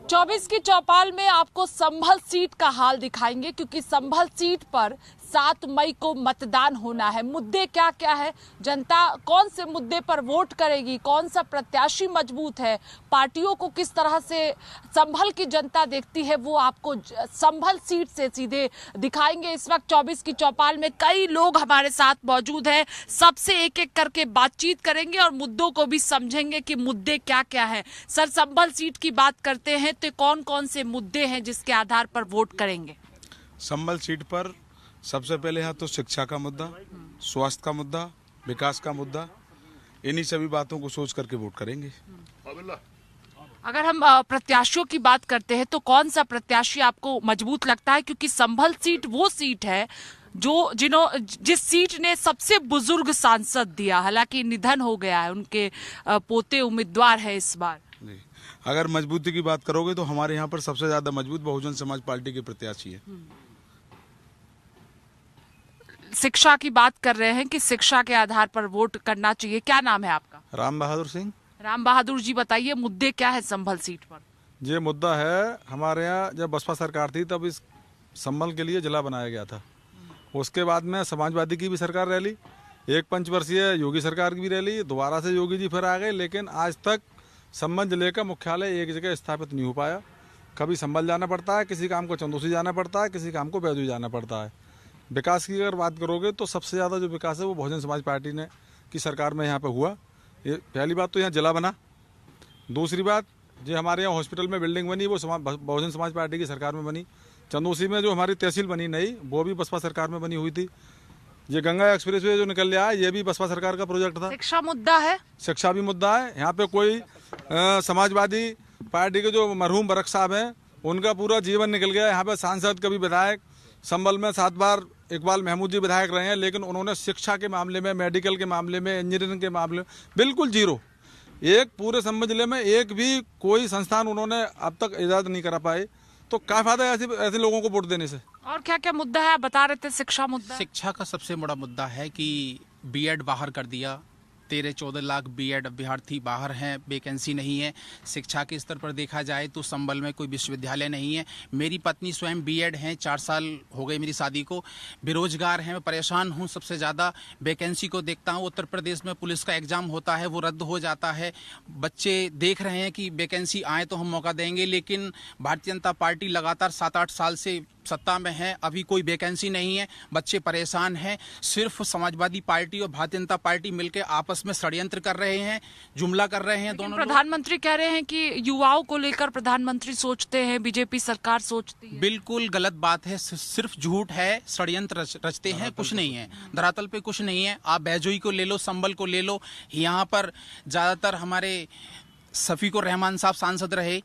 24 की चौपाल में आपको संभल सीट का हाल दिखाएंगे, क्योंकि संभल सीट पर 7 मई को मतदान होना है। मुद्दे क्या क्या है, जनता कौन से मुद्दे पर वोट करेगी, कौन सा प्रत्याशी मजबूत है, पार्टियों को किस तरह से संभल की जनता देखती है, वो आपको संभल सीट से सीधे दिखाएंगे। इस वक्त 24 की चौपाल में कई लोग हमारे साथ मौजूद हैं, सबसे एक एक करके बातचीत करेंगे और मुद्दों को भी समझेंगे कि मुद्दे क्या क्या है। सर, संभल सीट की बात करते हैं तो कौन कौन से मुद्दे हैं जिसके आधार पर वोट करेंगे? संभल सीट पर सबसे पहले है तो शिक्षा का मुद्दा, स्वास्थ्य का मुद्दा, विकास का मुद्दा, इन्हीं सभी बातों को सोच करके वोट करेंगे। अगर हम प्रत्याशियों की बात करते हैं तो कौन सा प्रत्याशी आपको मजबूत लगता है? क्योंकि संभल सीट वो सीट है जिस सीट ने सबसे बुजुर्ग सांसद दिया, हालांकि निधन हो गया है, उनके पोते उम्मीदवार है इस बार। अगर मजबूती की बात करोगे तो हमारे यहाँ पर सबसे ज्यादा मजबूत बहुजन समाज पार्टी के प्रत्याशी है। शिक्षा की बात कर रहे हैं कि शिक्षा के आधार पर वोट करना चाहिए। क्या नाम है आपका? राम बहादुर सिंह। राम बहादुर जी, बताइए मुद्दे क्या है संभल सीट पर? ये मुद्दा है, हमारे यहाँ जब बसपा सरकार थी तब इस संभल के लिए जिला बनाया गया था। उसके बाद में समाजवादी की भी सरकार रह ली, एक पंचवर्षीय योगी सरकार की भी रह ली, दोबारा से योगी जी फिर आ गए, लेकिन आज तक संभल जिले का मुख्यालय एक जगह स्थापित नहीं हो पाया। कभी संभल जाना पड़ता है, किसी काम को चंदौसी जाना पड़ता है, किसी काम को बैजू जाना पड़ता है। विकास की अगर बात करोगे तो सबसे ज़्यादा जो विकास है वो बहुजन समाज पार्टी ने की सरकार में यहाँ पे हुआ। ये पहली बात तो यहाँ जिला बना। दूसरी बात, जो हमारे यहाँ हॉस्पिटल में बिल्डिंग बनी वो बहुजन समाज पार्टी की सरकार में बनी। चंदौसी में जो हमारी तहसील बनी नई, वो भी बसपा सरकार में बनी हुई थी। ये गंगा एक्सप्रेसवे जो निकल रहा है ये भी बसपा सरकार का प्रोजेक्ट था। शिक्षा मुद्दा है, शिक्षा भी मुद्दा है। यहाँ पे कोई समाजवादी पार्टी के जो मरहूम बरक साहब हैं उनका पूरा जीवन निकल गया। यहाँ पे सांसद कभी विधायक, संभल में 7 बार इकबाल महमूद जी विधायक रहे हैं, लेकिन उन्होंने शिक्षा के मामले में, मेडिकल के मामले में, इंजीनियरिंग के मामले में बिल्कुल जीरो। एक पूरे संभल जिले में एक भी कोई संस्थान उन्होंने अब तक इजाद नहीं करा पाए। तो क्या फायदा है ऐसे लोगों को वोट देने से? और क्या क्या मुद्दा है? आप बता रहे थे शिक्षा मुद्दा। शिक्षा का सबसे बड़ा मुद्दा है कि बीएड बाहर कर दिया। 13-14 लाख बीएड अभ्यर्थी बाहर हैं, वैकेंसी नहीं है। शिक्षा के स्तर पर देखा जाए तो संभल में कोई विश्वविद्यालय नहीं है। मेरी पत्नी स्वयं बीएड हैं, 4 साल हो गए मेरी शादी को, बेरोजगार हैं, मैं परेशान हूं। सबसे ज़्यादा वैकेंसी को देखता हूं, उत्तर प्रदेश में पुलिस का एग्जाम होता है वो रद्द हो जाता है। बच्चे देख रहे हैं कि वैकेंसी आए तो हम मौका देंगे, लेकिन भारतीय जनता पार्टी लगातार 7-8 साल से सत्ता में है, अभी कोई वैकेंसी नहीं है, बच्चे परेशान हैं। सिर्फ समाजवादी पार्टी और भारतीय जनता पार्टी मिलकर आपस में षड्यंत्र कर रहे हैं, जुमला कर रहे हैं दोनों। प्रधानमंत्री कह रहे हैं कि युवाओं को लेकर प्रधानमंत्री सोचते हैं, बीजेपी सरकार सोचती है। बिल्कुल गलत बात है, सिर्फ झूठ है, षड्यंत्र रचते हैं, कुछ नहीं है धरातल पे, कुछ नहीं है। आप बैजोई को ले लो, संभल को ले लो, यहाँ पर ज्यादातर हमारे शफीकुर रहमान साहब सांसद रहे,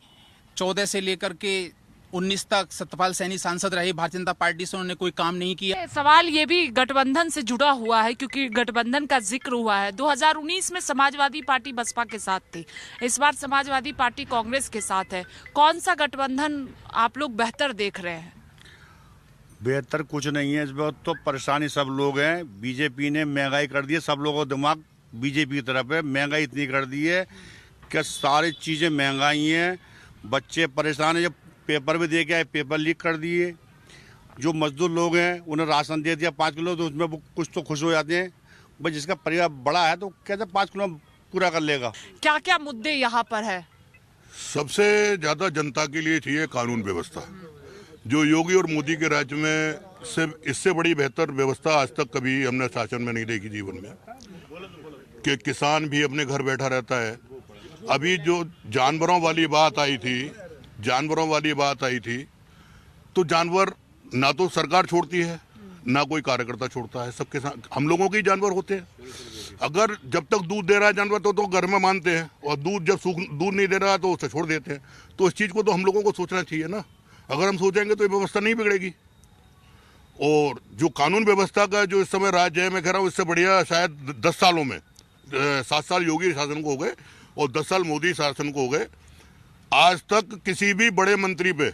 14 से लेकर के 19 तक सत्यपाल सैनी सांसद रहे। भारतीय जनता पार्टी से उन्होंने कोई काम नहीं किया। सवाल ये भी गठबंधन से जुड़ा हुआ है, क्योंकि गठबंधन का जिक्र हुआ है। 2019 में समाजवादी पार्टी बसपा के साथ थी, इस बार समाजवादी पार्टी कांग्रेस के साथ है। कौन सा गठबंधन आप लोग बेहतर देख रहे हैं? बेहतर कुछ नहीं है, इस बार तो परेशानी सब लोग हैं। बीजेपी ने महंगाई कर दी है, सब लोगों का दिमाग बीजेपी की तरफ है। महंगाई इतनी कर दी है कि सारी चीजें महंगाई हैं, बच्चे परेशान है। जब पेपर भी दे के आए, पेपर लीक कर दिए। जो मजदूर लोग हैं उन्हें राशन दे दिया 5 किलो, तो उसमें वो कुछ तो खुश हो जाते हैं। भाई जिसका परिवार बड़ा है तो कैसे 5 किलो पूरा कर लेगा? क्या क्या मुद्दे यहाँ पर है? सबसे ज्यादा जनता के लिए चाहिए कानून व्यवस्था। जो योगी और मोदी के राज्य में से इससे बड़ी बेहतर व्यवस्था आज तक कभी हमने शासन में नहीं देखी जीवन में, कि किसान भी अपने घर बैठा रहता है। अभी जो जानवरों वाली बात आई थी तो जानवर ना तो सरकार छोड़ती है ना कोई कार्यकर्ता छोड़ता है, सबके साथ हम लोगों के ही जानवर होते हैं। अगर जब तक दूध दे रहा है जानवर तो घर में मानते हैं, और जब दूध नहीं दे रहा तो उसे छोड़ देते हैं। तो इस चीज को तो हम लोगों को सोचना चाहिए ना। अगर हम सोचेंगे तो ये व्यवस्था नहीं बिगड़ेगी। और जो कानून व्यवस्था का जो इस समय राज्य है, मैं कह रहा हूँ इससे बढ़िया शायद 10 सालों में 7 साल योगी शासन को हो गए और 10 साल मोदी शासन को हो गए। आज तक किसी भी बड़े मंत्री पे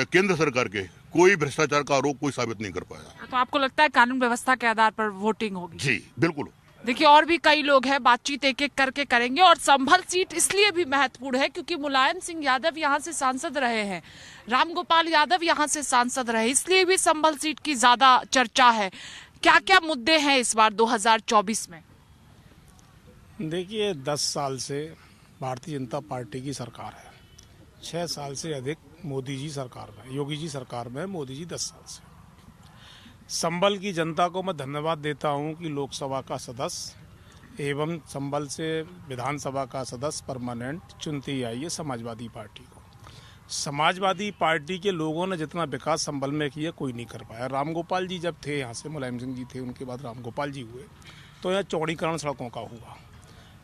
केंद्र सरकार के कोई भ्रष्टाचार का आरोप कोई साबित नहीं कर पाया। तो आपको लगता है कानून व्यवस्था के आधार पर वोटिंग होगी? जी बिल्कुल। देखिए और भी कई लोग हैं, बातचीत एक एक करके करेंगे। और संभल सीट इसलिए भी महत्वपूर्ण है क्योंकि मुलायम सिंह यादव यहाँ से सांसद रहे हैं, रामगोपाल यादव यहाँ से सांसद रहे, इसलिए भी संभल सीट की ज्यादा चर्चा है। क्या क्या मुद्दे हैं इस बार 2024 में? देखिए 10 साल से भारतीय जनता पार्टी की सरकार है, 6 साल से अधिक मोदी जी सरकार में, योगी जी सरकार में, मोदी जी 10 साल से। संभल की जनता को मैं धन्यवाद देता हूं कि लोकसभा का सदस्य एवं संभल से विधानसभा का सदस्य परमानेंट चुनती आई है समाजवादी पार्टी को। समाजवादी पार्टी के लोगों ने जितना विकास संभल में किया कोई नहीं कर पाया। रामगोपाल जी जब थे यहाँ से, मुलायम सिंह जी थे, उनके बाद रामगोपाल जी हुए, तो यहाँ चौड़ीकरण सड़कों का हुआ,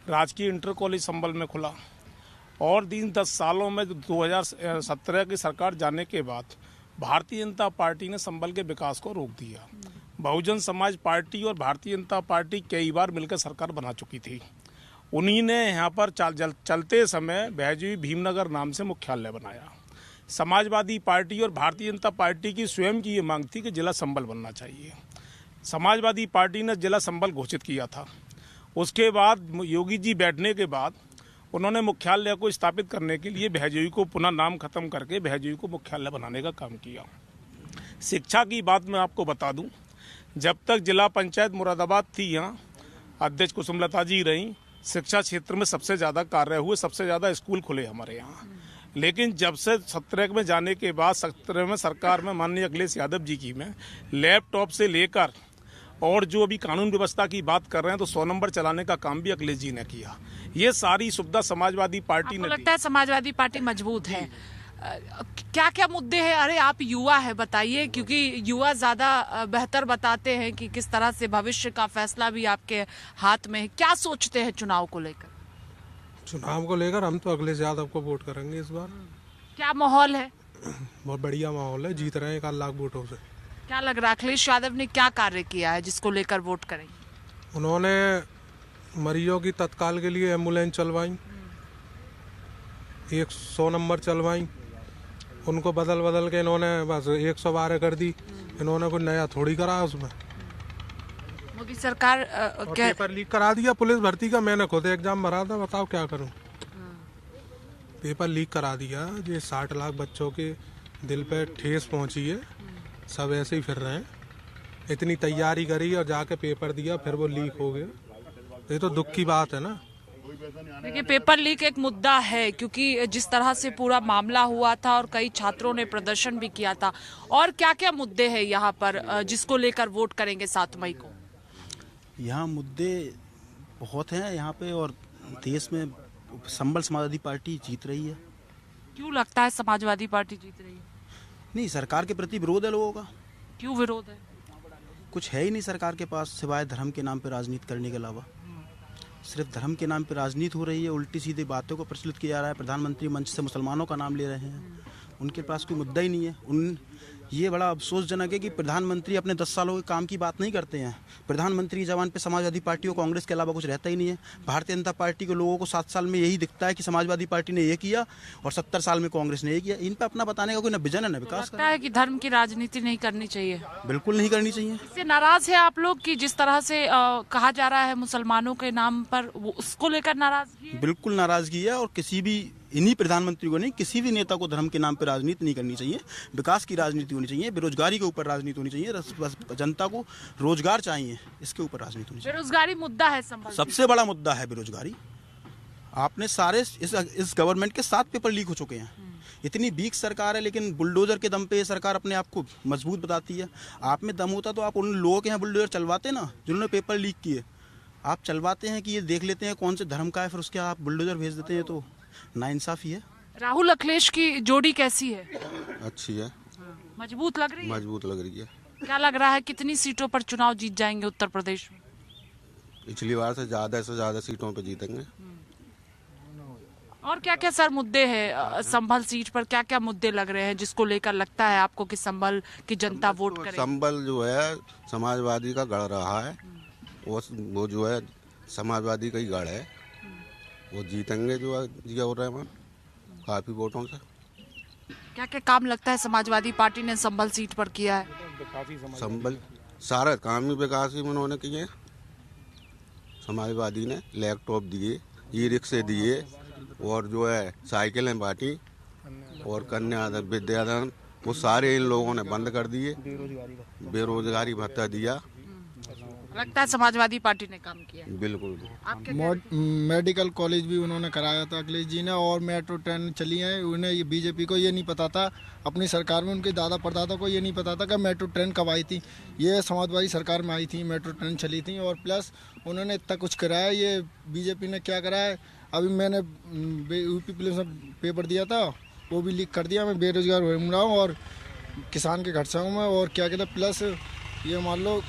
राजकीय इंटर कॉलेज संभल में खुला। और 10 सालों में 2017 की सरकार जाने के बाद भारतीय जनता पार्टी ने संभल के विकास को रोक दिया। बहुजन समाज पार्टी और भारतीय जनता पार्टी कई बार मिलकर सरकार बना चुकी थी। उन्हीं ने यहाँ पर चलते समय बहजोई भीमनगर नाम से मुख्यालय बनाया। समाजवादी पार्टी और भारतीय जनता पार्टी की स्वयं की ये मांग थी कि जिला संभल बनना चाहिए। समाजवादी पार्टी ने जिला संभल घोषित किया था। उसके बाद योगी जी बैठने के बाद उन्होंने मुख्यालय को स्थापित करने के लिए बहजोई को पुनः नाम खत्म करके बहजोई को मुख्यालय बनाने का काम किया। शिक्षा की बात मैं आपको बता दूं, जब तक जिला पंचायत मुरादाबाद थी, यहाँ अध्यक्ष कुसुमलता जी रहीं, शिक्षा क्षेत्र में सबसे ज़्यादा कार्य हुए, सबसे ज़्यादा स्कूल खुले हमारे यहाँ। लेकिन जब से 17 में जाने के बाद 17 में सरकार में माननीय अखिलेश यादव जी की में लैपटॉप से लेकर और जो अभी कानून व्यवस्था की बात कर रहे हैं तो 100 नंबर चलाने का काम भी अखिलेश जी ने किया। ये सारी सुविधा समाजवादी पार्टी ने लगता है समाजवादी पार्टी मजबूत है। क्या क्या मुद्दे हैं? अरे आप युवा है, बताइए, क्योंकि युवा ज्यादा बेहतर बताते हैं कि किस तरह से भविष्य का फैसला भी आपके हाथ में है। क्या सोचते हैं चुनाव को लेकर? चुनाव को लेकर हम तो अखिलेश यादव को वोट करेंगे इस बार। क्या माहौल है? बहुत बढ़िया माहौल है, जीत रहे हैं 1 लाख वोटों से। क्या लग रहा है अखिलेश यादव ने क्या कार्य किया है जिसको लेकर वोट करेंगे? उन्होंने मरीजों की तत्काल के लिए एम्बुलेंस चलवाई, 100 नंबर चलवाई, उनको बदल बदल के इन्होंने बस 112 कर दी। इन्होंने कुछ नया थोड़ी करा उसमें। मोदी सरकार पेपर लीक करा दिया पुलिस भर्ती का। मैंने खुद एग्जाम भरा था, बताओ क्या करूं। पेपर लीक करा दिया। ये 60 लाख बच्चों के दिल पे ठेस पहुंची है। सब ऐसे ही फिर रहे हैं। इतनी तैयारी करी और जाके पेपर दिया, फिर वो लीक हो गया। ये तो दुख की बात है ना। देखिए पेपर लीक एक मुद्दा है क्योंकि जिस तरह से पूरा मामला हुआ था और कई छात्रों ने प्रदर्शन भी किया था। और क्या क्या मुद्दे हैं यहाँ पर जिसको लेकर वोट करेंगे 7 मई को? यहाँ मुद्दे बहुत हैं यहाँ पे, और देश में संभल समाजवादी पार्टी जीत रही है। क्यों लगता है समाजवादी पार्टी जीत रही है? नहीं, सरकार के प्रति विरोध है लोगों का। क्यों विरोध है? कुछ है ही नहीं सरकार के पास सिवाय धर्म के नाम पे राजनीति करने के अलावा। सिर्फ धर्म के नाम पे राजनीति हो रही है, उल्टी सीधी बातों को प्रचलित किया जा रहा है। प्रधानमंत्री मंच से मुसलमानों का नाम ले रहे हैं, उनके पास कोई मुद्दा ही नहीं है। ये बड़ा अफसोसजनक है कि प्रधानमंत्री अपने 10 सालों के काम की बात नहीं करते हैं। प्रधानमंत्री की जबान पे समाजवादी पार्टी और कांग्रेस के अलावा कुछ रहता ही नहीं है। भारतीय जनता पार्टी के लोगों को 7 साल में यही दिखता है कि समाजवादी पार्टी ने ये किया और 70 साल में कांग्रेस ने ये किया। इन पे अपना बताने का कोई न विजन है न विकास लगता है कि धर्म की राजनीति नहीं करनी चाहिए। बिल्कुल नहीं करनी चाहिए। इससे नाराज है आप लोग कि जिस तरह से कहा जा रहा है मुसलमानों के नाम पर, वो उसको लेकर नाराजगी है? बिल्कुल नाराजगी है, और किसी भी इन्हीं प्रधानमंत्री को नहीं, किसी भी नेता को धर्म के नाम पर राजनीति नहीं करनी चाहिए। विकास की राजनीति होनी चाहिए, बेरोजगारी के ऊपर राजनीति होनी चाहिए। जनता को रोजगार चाहिए, इसके ऊपर राजनीति होनी चाहिए। बेरोजगारी मुद्दा है सबसे बड़ा मुद्दा है बेरोजगारी। आपने सारे इस गवर्नमेंट के 7 पेपर लीक हो चुके हैं। इतनी वीक सरकार है, लेकिन बुलडोजर के दम पे सरकार अपने आप को मजबूत बताती है। आप में दम होता तो आप उन लोगों के यहाँ बुलडोजर चलवाते ना जिन्होंने पेपर लीक किए। आप चलवाते हैं कि ये देख लेते हैं कौन से धर्म का है, फिर उसके आप बुलडोजर भेज देते हैं, तो नाइंसाफी है। राहुल अखिलेश की जोड़ी कैसी है? अच्छी है। मजबूत लग रही है? मजबूत लग रही है। क्या लग रहा है कितनी सीटों पर चुनाव जीत जाएंगे उत्तर प्रदेश में? पिछली बार से ज्यादा सीटों पे जीतेंगे। और क्या क्या सर मुद्दे हैं संभल सीट पर? क्या क्या मुद्दे लग रहे हैं जिसको लेकर लगता है आपको कि संभल की जनता वोट करेगी? संभल जो है समाजवादी का गढ़ रहा है, वो जो है समाजवादी का ही गढ़ है। वो जीतेंगे जो है जियाउर रहमान काफी वोटों से। क्या क्या काम लगता है समाजवादी पार्टी ने संभल सीट पर किया है? संभल सारा काम ही विकास ही उन्होंने किए। समाजवादी ने लैपटॉप दिए, ई रिक्शे दिए और जो है साइकिलें बांटी और कन्यादान विद्यादान वो सारे इन लोगों ने बंद कर दिए। बेरोजगारी भत्ता दिया। लगता है समाजवादी पार्टी ने काम किया। बिल्कुल। मेडिकल कॉलेज भी उन्होंने कराया था अखिलेश जी ने, और मेट्रो ट्रेन चली है। उन्हें ये बीजेपी को ये नहीं पता था, अपनी सरकार में उनके दादा परदादा को ये नहीं पता था कि मेट्रो ट्रेन कब आई थी। ये समाजवादी सरकार में आई थी, मेट्रो ट्रेन चली थी। और प्लस उन्होंने इतना कुछ कराया, ये बीजेपी ने क्या कराया है। अभी मैंने यूपी पुलिस में पेपर दिया था, वो भी लीक कर दिया। मैं बेरोजगार हो रहा हूँ और किसान के घर से हूँ मैं। और क्या कहते हैं, प्लस ये मान लो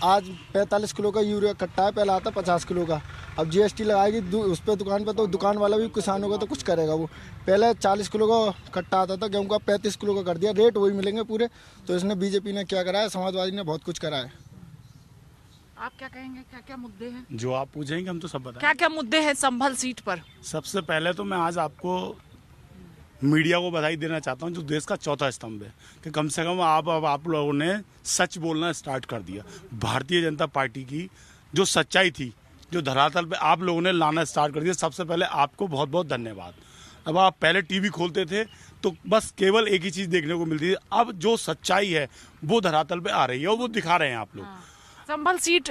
आज 45 किलो का यूरिया कट्टा है, पहला आता 50 किलो का। अब जीएसटी लगाएगी उस पर दुकान पर, तो दुकान वाला भी किसान होगा तो कुछ करेगा वो। पहले 40 किलो का कट्टा आता था गेहूँ का, 35 किलो का कर दिया। रेट वही मिलेंगे पूरे। तो इसने बीजेपी ने क्या करा है, समाजवादी ने बहुत कुछ करा है। आप क्या कहेंगे, क्या क्या मुद्दे हैं? जो आप पूछेंगे हम तो सब बताएंगे। क्या क्या मुद्दे हैं संभल सीट पर? सबसे पहले तो मैं आज आपको मीडिया को बधाई देना चाहता हूं, जो देश का चौथा स्तंभ है, कि कम से कम आप लोगों ने सच बोलना स्टार्ट कर दिया। भारतीय जनता पार्टी की जो सच्चाई थी, जो धरातल पे आप लोगों ने लाना स्टार्ट कर दिया। सबसे पहले आपको बहुत बहुत धन्यवाद। अब आप पहले टीवी खोलते थे तो बस केवल एक ही चीज़ देखने को मिलती थी, अब जो सच्चाई है वो धरातल पे आ रही है और वो दिखा रहे हैं आप लोग। संभल सीट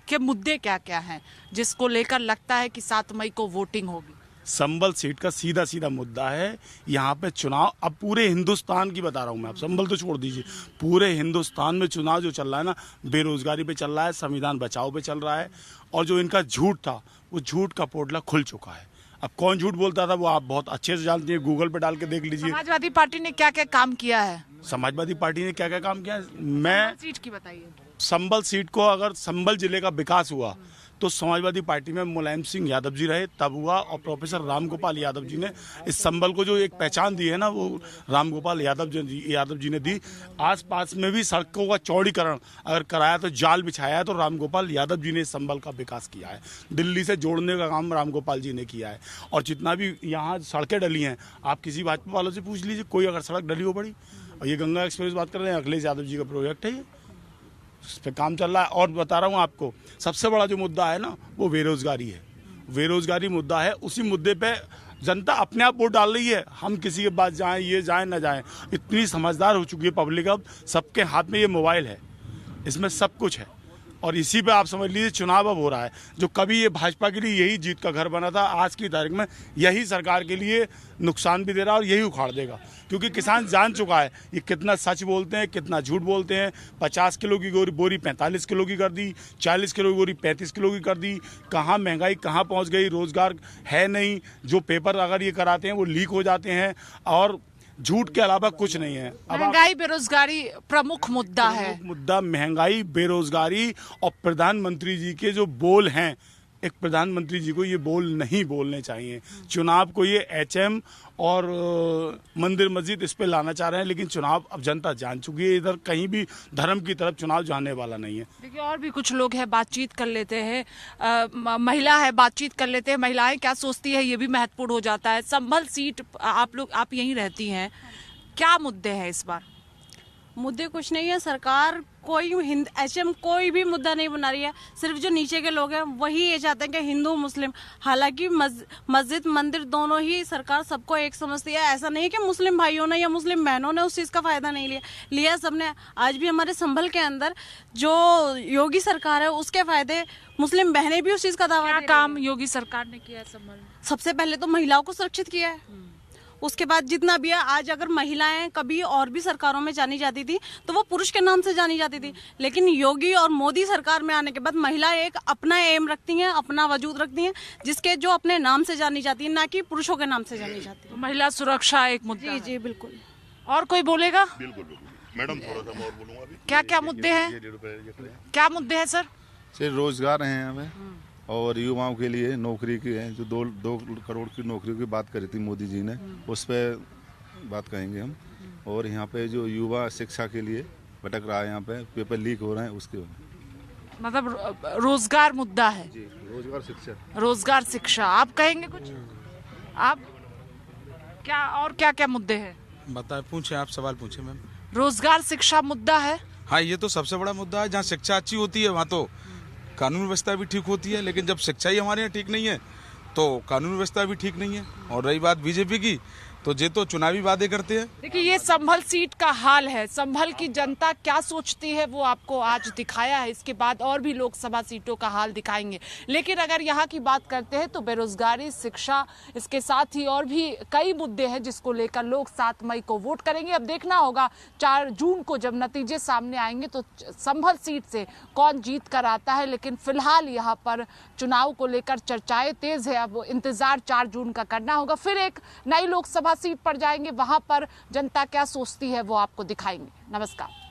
के मुद्दे क्या क्या हैं जिसको लेकर लगता है कि 7 मई को वोटिंग होगी? संभल सीट का सीधा सीधा मुद्दा है यहाँ पे चुनाव। अब पूरे हिंदुस्तान की बता रहा हूँ मैं, आप संभल तो छोड़ दीजिए, पूरे हिंदुस्तान में चुनाव जो चल रहा है ना, बेरोजगारी पे चल रहा है, संविधान बचाओ पे चल रहा है। और जो इनका झूठ था, वो झूठ का पोटला खुल चुका है। अब कौन झूठ बोलता था वो आप बहुत अच्छे से जानते हैं, गूगल पे डाल के देख लीजिए। समाजवादी पार्टी ने क्या क्या काम किया है? समाजवादी पार्टी ने क्या क्या काम किया है, मैं सीट की बताइए। संभल सीट को, अगर संभल जिले का विकास हुआ तो समाजवादी पार्टी में मुलायम सिंह यादव जी रहे तब हुआ, और प्रोफेसर रामगोपाल यादव जी ने इस संभल को जो एक पहचान दी है ना, वो रामगोपाल यादव जी ने दी। आसपास में भी सड़कों का चौड़ीकरण अगर कराया तो जाल बिछाया है, तो रामगोपाल यादव जी ने इस संभल का विकास किया है। दिल्ली से जोड़ने का काम रामगोपाल जी ने किया है। और जितना भी यहाँ सड़कें डली हैं, आप किसी भाजपा वालों से पूछ लीजिए, कोई अगर सड़क डली हो बड़ी। और ये गंगा एक्सप्रेस बात कर रहे हैं, अखिलेश यादव जी का प्रोजेक्ट है, ये इस पे काम चल रहा है। और बता रहा हूँ आपको, सबसे बड़ा जो मुद्दा है ना, वो बेरोजगारी है। बेरोजगारी मुद्दा है, उसी मुद्दे पे जनता अपने आप वोट डाल रही है। हम किसी के पास जाएं, ये जाएं ना जाएं, इतनी समझदार हो चुकी है पब्लिक। अब सबके हाथ में ये मोबाइल है, इसमें सब कुछ है। और इसी पे आप समझ लीजिए चुनाव अब हो रहा है। जो कभी ये भाजपा के लिए यही जीत का घर बना था, आज की तारीख में यही सरकार के लिए नुकसान भी दे रहा है और यही उखाड़ देगा। क्योंकि किसान जान चुका है ये कितना सच बोलते हैं, कितना झूठ बोलते हैं। 50 किलो की बोरी 45 किलो की कर दी, 40 किलो की बोरी 35 किलो की कर दी। कहाँ महंगाई कहाँ पहुँच गई, रोजगार है नहीं। जो पेपर अगर ये कराते हैं वो लीक हो जाते हैं, और झूठ के अलावा कुछ नहीं है। महंगाई बेरोजगारी प्रमुख मुद्दा है। मुद्दा महंगाई, बेरोजगारी और प्रधानमंत्री जी के जो बोल हैं, एक प्रधानमंत्री जी को ये बोल नहीं बोलने चाहिए। चुनाव को ये एचएम और मंदिर मस्जिद इस पे लाना चाह रहे हैं, लेकिन चुनाव अब जनता जान चुकी है, इधर कहीं भी धर्म की तरफ चुनाव जाने वाला नहीं है। देखिए और भी कुछ लोग हैं, बातचीत कर लेते हैं। महिला है, बातचीत कर लेते हैं। महिलाएं क्या सोचती है ये भी महत्वपूर्ण हो जाता है। संभल सीट आप यहीं रहती हैं, क्या मुद्दे हैं इस बार? मुद्दे कुछ नहीं है, सरकार कोई एचएम कोई भी मुद्दा नहीं बना रही है। सिर्फ जो नीचे के लोग हैं वही ये चाहते हैं कि हिंदू मुस्लिम, हालांकि मस्जिद मंदिर दोनों ही सरकार सबको एक समझती है। ऐसा नहीं है कि मुस्लिम भाइयों ने या मुस्लिम बहनों ने उस चीज़ का फायदा नहीं लिया सबने। आज भी हमारे संभल के अंदर जो योगी सरकार है उसके फायदे मुस्लिम बहनें भी उस चीज़ का दावा। क्या काम योगी सरकार ने किया है संभल में? सबसे पहले तो महिलाओं को सुरक्षित किया है। उसके बाद जितना भी है, आज अगर महिलाएं कभी और भी सरकारों में जानी जाती थी तो वो पुरुष के नाम से जानी जाती थी, लेकिन योगी और मोदी सरकार में आने के बाद महिलाएं एक अपना एम रखती हैं, अपना वजूद रखती हैं, जिसके जो अपने नाम से जानी जाती है, ना कि पुरुषों के नाम से जानी जाती है। महिला सुरक्षा एक मुद्दा। जी बिल्कुल। और कोई बोलेगा? बिल्कुल मैडम, थोड़ा सा और बोलूंगा। क्या क्या मुद्दे हैं, क्या मुद्दे हैं सर? सिर्फ रोजगार हैं हमें, और युवाओं के लिए नौकरी की है, जो 2 करोड़ की नौकरियों की बात करी थी मोदी जी ने, उस पर बात कहेंगे हम। और यहाँ पे जो युवा शिक्षा के लिए भटक रहा है, यहाँ पे पेपर लीक हो रहे हैं, उसके मतलब रोजगार मुद्दा है। जी, रोजगार शिक्षा। रोजगार शिक्षा, आप कहेंगे कुछ? आप क्या और क्या क्या मुद्दे हैं बताए, पूछे आप, सवाल पूछे मैम। रोजगार शिक्षा मुद्दा है। हाँ, ये तो सबसे बड़ा मुद्दा है। जहाँ शिक्षा अच्छी होती है वहाँ तो कानून व्यवस्था भी ठीक होती है। लेकिन जब शिक्षा ही हमारे यहाँ ठीक नहीं है तो कानून व्यवस्था भी ठीक नहीं है। और रही बात बीजेपी की, तो ये तो चुनावी वादे करते हैं। देखिए, ये संभल सीट का हाल है। संभल की जनता क्या सोचती है वो आपको आज दिखाया है। इसके बाद और भी लोकसभा सीटों का हाल दिखाएंगे। लेकिन अगर यहाँ की बात करते हैं तो बेरोजगारी, शिक्षा, इसके साथ ही और भी कई मुद्दे हैं जिसको लेकर लोग 7 मई को वोट करेंगे। अब देखना होगा 4 जून को जब नतीजे सामने आएंगे तो संभल सीट से कौन जीत कर आता है। लेकिन फिलहाल यहाँ पर चुनाव को लेकर चर्चाएं तेज है। अब इंतजार 4 जून का करना होगा। फिर एक नई लोकसभा सीट पर जाएंगे, वहां पर जनता क्या सोचती है वो आपको दिखाएंगे। नमस्कार।